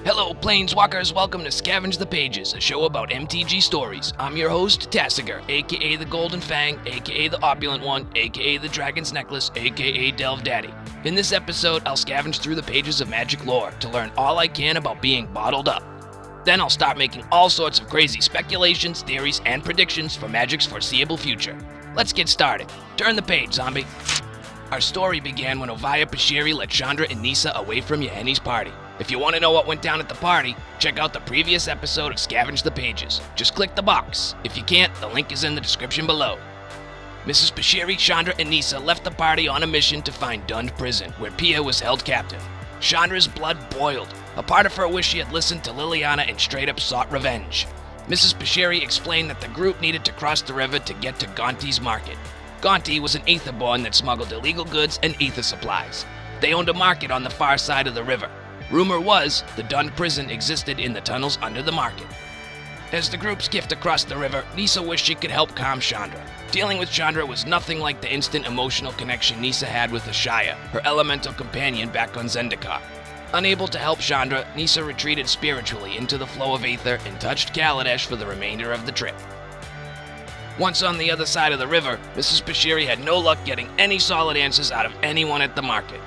Hello, Planeswalkers. Welcome to Scavenge the Pages, a show about MTG stories. I'm your host, Tasigur, aka the Golden Fang, aka the Opulent One, aka the Dragon's Necklace, aka Delve Daddy. In this episode, I'll scavenge through the pages of Magic lore to learn all I can about being bottled up. Then I'll start making all sorts of crazy speculations, theories, and predictions for Magic's foreseeable future. Let's get started. Turn the page, zombie. Our story began when Oviya Pashiri let Chandra and Nissa away from Yahenni's party. If you want to know what went down at the party, check out the previous episode of Scavenge the Pages. Just click the box. If you can't, the link is in the description below. Mrs. Pashiri, Chandra, and Nissa left the party on a mission to find Dund Prison, where Pia was held captive. Chandra's blood boiled. A part of her wished she had listened to Liliana and straight up sought revenge. Mrs. Pashiri explained that the group needed to cross the river to get to Gonti's market. Gonti was an Aetherborn that smuggled illegal goods and ether supplies. They owned a market on the far side of the river. Rumor was the Dund Prison existed in the tunnels under the market. As the group skiffed across the river, Nissa wished she could help calm Chandra. Dealing with Chandra was nothing like the instant emotional connection Nissa had with Ashaya, her elemental companion back on Zendikar. Unable to help Chandra, Nissa retreated spiritually into the flow of Aether and touched Kaladesh for the remainder of the trip. Once on the other side of the river, Mrs. Pashiri had no luck getting any solid answers out of anyone at the market.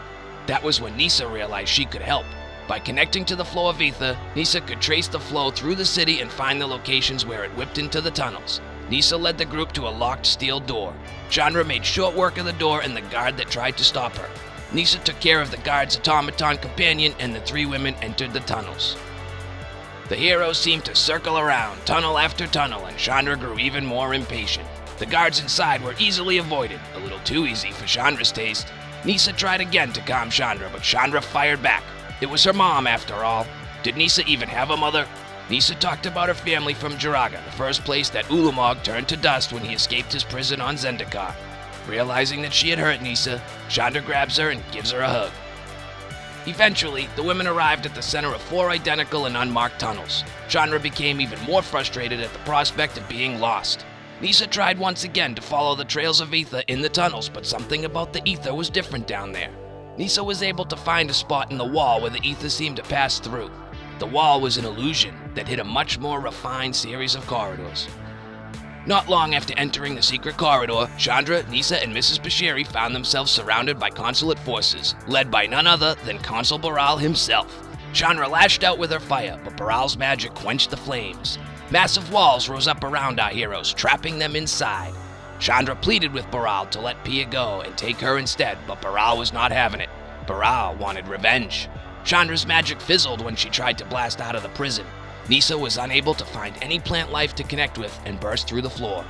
That was when Nissa realized she could help. By connecting to the flow of Aether, Nissa could trace the flow through the city and find the locations where it whipped into the tunnels. Nissa led the group to a locked steel door. Chandra made short work of the door and the guard that tried to stop her. Nissa took care of the guard's automaton companion, and the three women entered the tunnels. The heroes seemed to circle around, tunnel after tunnel, and Chandra grew even more impatient. The guards inside were easily avoided, a little too easy for Chandra's taste. Nissa tried again to calm Chandra, but Chandra fired back. It was her mom, after all. Did Nissa even have a mother? Nissa talked about her family from Jiraga, the first place that Ulamog turned to dust when he escaped his prison on Zendikar. Realizing that she had hurt Nissa, Chandra grabs her and gives her a hug. Eventually, the women arrived at the center of 4 identical and unmarked tunnels. Chandra became even more frustrated at the prospect of being lost. Nissa tried once again to follow the trails of ether in the tunnels, but something about the ether was different down there. Nissa was able to find a spot in the wall where the ether seemed to pass through. The wall was an illusion that hid a much more refined series of corridors. Not long after entering the secret corridor, Chandra, Nissa, and Mrs. Pashiri found themselves surrounded by consulate forces, led by none other than Consul Baral himself. Chandra lashed out with her fire, but Baral's magic quenched the flames. Massive walls rose up around our heroes, trapping them inside. Chandra pleaded with Baral to let Pia go and take her instead, but Baral was not having it. Baral wanted revenge. Chandra's magic fizzled when she tried to blast out of the prison. Nissa was unable to find any plant life to connect with and burst through the floor.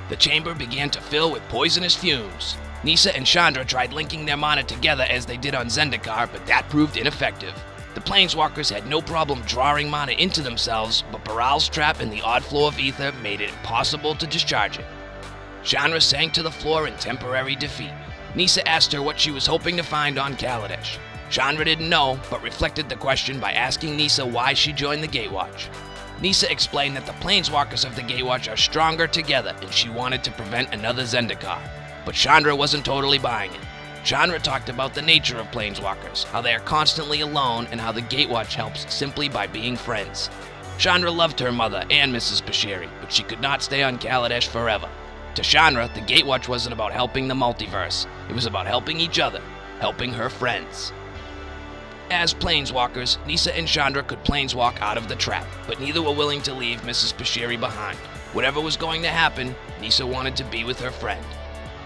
The chamber began to fill with poisonous fumes. Nissa and Chandra tried linking their mana together as they did on Zendikar, but that proved ineffective. The Planeswalkers had no problem drawing mana into themselves, but Baral's trap and the odd flow of ether made it impossible to discharge it. Chandra sank to the floor in temporary defeat. Nissa asked her what she was hoping to find on Kaladesh. Chandra didn't know, but reflected the question by asking Nissa why she joined the Gatewatch. Nissa explained that the Planeswalkers of the Gatewatch are stronger together, and she wanted to prevent another Zendikar. But Chandra wasn't totally buying it. Chandra talked about the nature of Planeswalkers, how they are constantly alone, and how the Gatewatch helps simply by being friends. Chandra loved her mother and Mrs. Pashiri, but she could not stay on Kaladesh forever. To Chandra, the Gatewatch wasn't about helping the multiverse. It was about helping each other, helping her friends. As Planeswalkers, Nissa and Chandra could planeswalk out of the trap, but neither were willing to leave Mrs. Pashiri behind. Whatever was going to happen, Nissa wanted to be with her friend.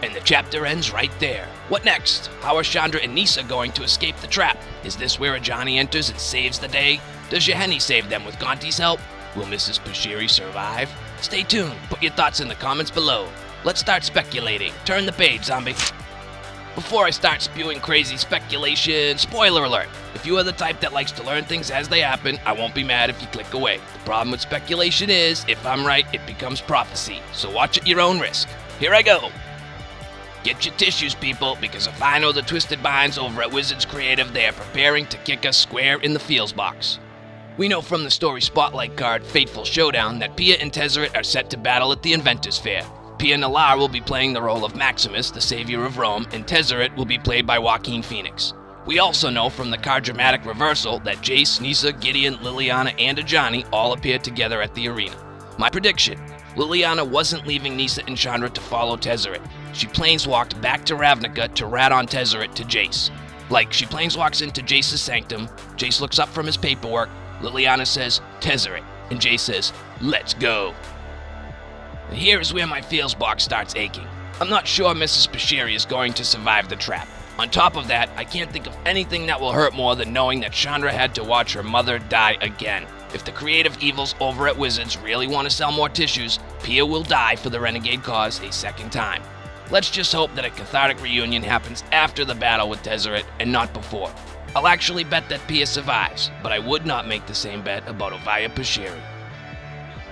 And the chapter ends right there. What next? How are Chandra and Nissa going to escape the trap? Is this where Ajani enters and saves the day? Does Yahenni save them with Gonti's help? Will Mrs. Pashiri survive? Stay tuned. Put your thoughts in the comments below. Let's start speculating. Turn the page, zombie. Before I start spewing crazy speculation, spoiler alert. If you are the type that likes to learn things as they happen, I won't be mad if you click away. The problem with speculation is, if I'm right, it becomes prophecy. So watch at your own risk. Here I go. Get your tissues, people, because if I know the twisted minds over at Wizards Creative, they are preparing to kick us square in the feels box. We know from the story spotlight card, Fateful Showdown, that Pia and Tezzeret are set to battle at the Inventors Fair. Pia Nalaar will be playing the role of Maximus, the savior of Rome, and Tezzeret will be played by Joaquin Phoenix. We also know from the card dramatic reversal that Jace, Nissa, Gideon, Liliana, and Ajani all appeared together at the arena. My prediction: Liliana wasn't leaving Nissa and Chandra to follow Tezzeret. She planeswalked back to Ravnica to rat on Tezzeret to Jace. Like, she planeswalks into Jace's sanctum, Jace looks up from his paperwork, Liliana says, "Tezzeret," and Jace says, "Let's go." And here is where my feels box starts aching. I'm not sure Mrs. Pashiri is going to survive the trap. On top of that, I can't think of anything that will hurt more than knowing that Chandra had to watch her mother die again. If the creative evils over at Wizards really want to sell more tissues, Pia will die for the Renegade cause a second time. Let's just hope that a cathartic reunion happens after the battle with Tezzeret and not before. I'll actually bet that Pia survives, but I would not make the same bet about Oviya Pashiri.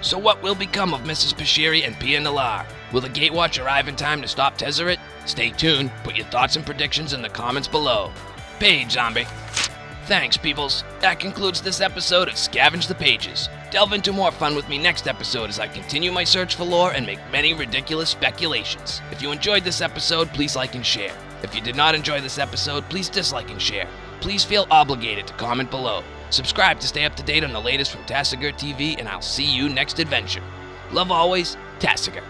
So what will become of Mrs. Pashiri and Pia Nalaar? Will the Gatewatch arrive in time to stop Tezzeret? Stay tuned, put your thoughts and predictions in the comments below. Page Zombie. Thanks, peoples. That concludes this episode of Scavenge the Pages. Delve into more fun with me next episode as I continue my search for lore and make many ridiculous speculations. If you enjoyed this episode, please like and share. If you did not enjoy this episode, please dislike and share. Please feel obligated to comment below. Subscribe to stay up to date on the latest from TasigurTV, and I'll see you next adventure. Love always, Tasigur.